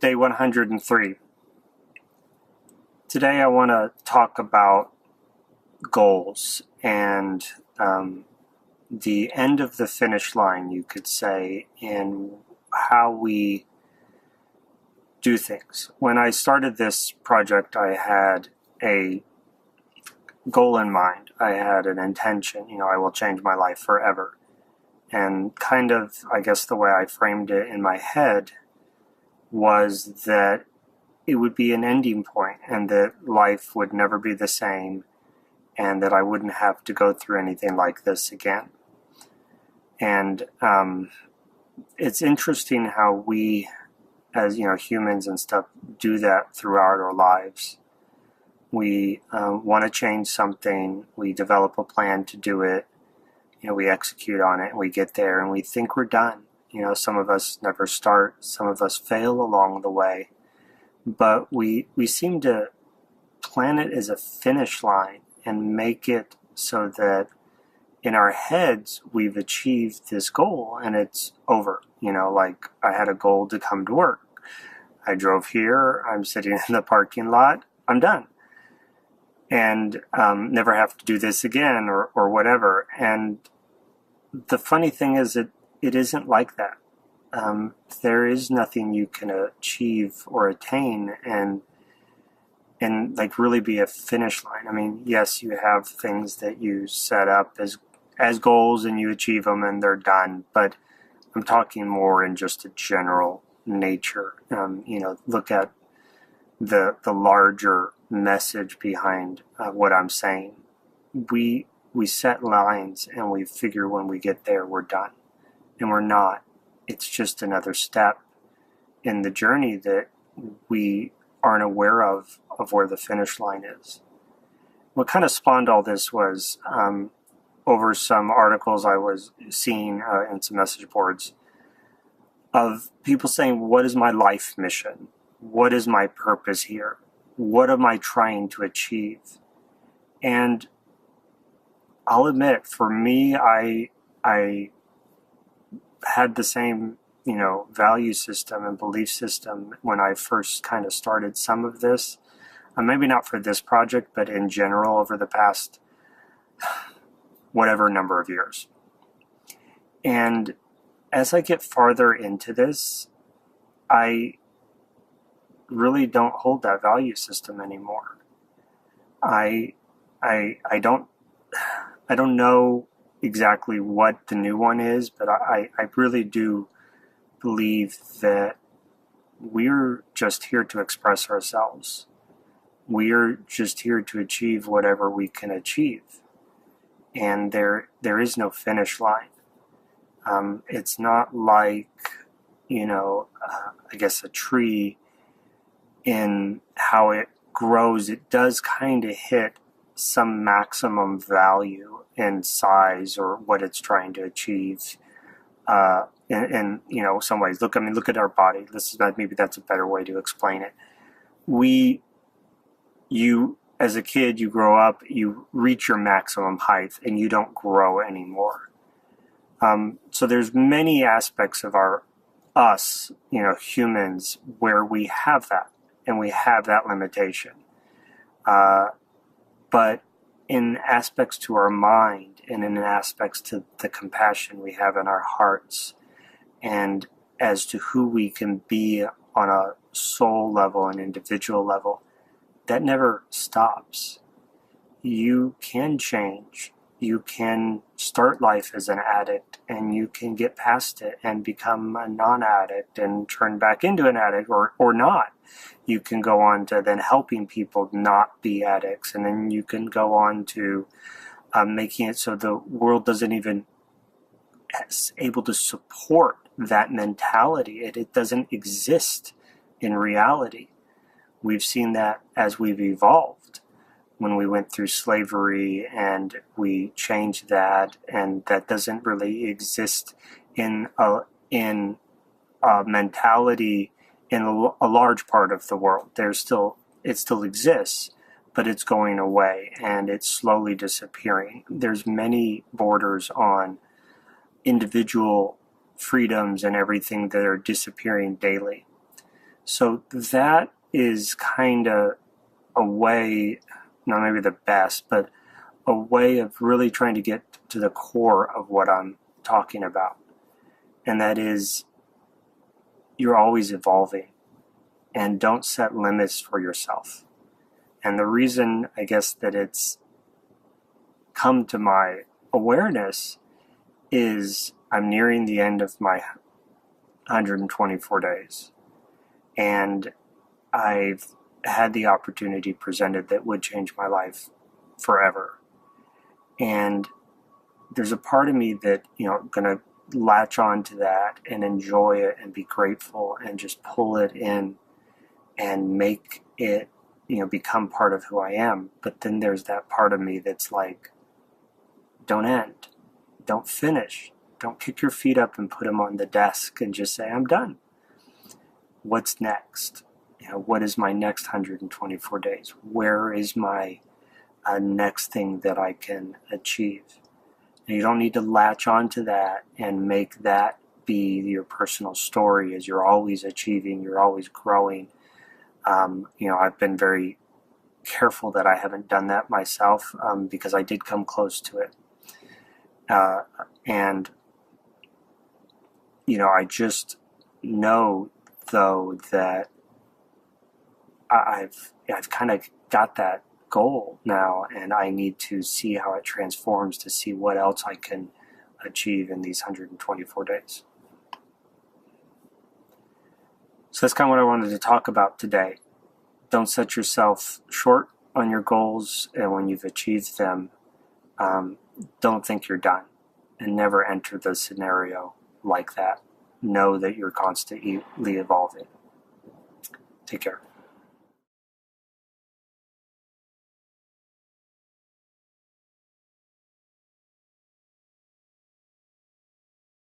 Day 103. Today I want to talk about goals and the end of the finish line, you could say, in how we do things. When I started this project, I had a goal in mind. I had an intention, I will change my life forever. And kind of, I guess the way I framed it in my head was that it would be an ending point and that life would never be the same and that I wouldn't have to go through anything like this again. And it's interesting how we, as humans and stuff, do that throughout our lives. We want to change something, we develop a plan to do it, we execute on it, and we get there and we think we're done. Some of us never start, some of us fail along the way. But we seem to plan it as a finish line and make it so that in our heads we've achieved this goal and it's over. Like I had a goal to come to work. I drove here, I'm sitting in the parking lot, I'm done. And never have to do this again or whatever. And the funny thing is that it isn't like that. There is nothing you can achieve or attain and like really be a finish line. I mean, yes, you have things that you set up as goals and you achieve them and they're done, but I'm talking more in just a general nature. Look at the larger message behind what I'm saying. We set lines and we figure when we get there we're done, and we're not. It's just another step in the journey that we aren't aware of where the finish line is. What kind of spawned all this was over some articles I was seeing in some message boards of people saying, what is my life mission? What is my purpose here? What am I trying to achieve? And I'll admit, for me, I had the same, value system and belief system when I first kind of started some of this. Maybe not for this project, but in general over the past whatever number of years. And as I get farther into this, I really don't hold that value system anymore. I don't know exactly what the new one is, but I really do believe that we're just here to express ourselves. We're just here to achieve whatever we can achieve. And there is no finish line. It's not like, I guess a tree in how it grows. It does kind of hit some maximum value in size or what it's trying to achieve in some ways. Look at our body. Maybe that's a better way to explain it. You as a kid, you grow up, you reach your maximum height and you don't grow anymore. So there's many aspects of us, humans, where we have that and we have that limitation. But in aspects to our mind and in aspects to the compassion we have in our hearts and as to who we can be on a soul level and individual level, that never stops. You can change. You can start life as an addict and you can get past it and become a non-addict and turn back into an addict or not. You can go on to then helping people not be addicts, and then you can go on to making it so the world doesn't even able to support that mentality. It doesn't exist in reality. We've seen that as we've evolved. When we went through slavery and we changed that, and that doesn't really exist in a mentality in a large part of the world. It still exists, but it's going away and it's slowly disappearing. There's many borders on individual freedoms and everything that are disappearing daily. So that is kind of a way, not maybe the best, but a way of really trying to get to the core of what I'm talking about. And that is, you're always evolving, and don't set limits for yourself. And the reason, I guess, that it's come to my awareness is I'm nearing the end of my 124 days. And I've had the opportunity presented that would change my life forever. And there's a part of me that, going to latch on to that and enjoy it and be grateful and just pull it in and make it, become part of who I am. But then there's that part of me that's like, don't end, don't finish, don't kick your feet up and put them on the desk and just say, I'm done. What's next? What is my next 124 days? Where is my next thing that I can achieve? And you don't need to latch onto that and make that be your personal story as you're always achieving, you're always growing. I've been very careful that I haven't done that myself because I did come close to it. And I just know, though, that I've kind of got that goal now, and I need to see how it transforms to see what else I can achieve in these 124 days. So that's kind of what I wanted to talk about today. Don't set yourself short on your goals, and when you've achieved them, don't think you're done, and never enter the scenario like that. Know that you're constantly evolving. Take care.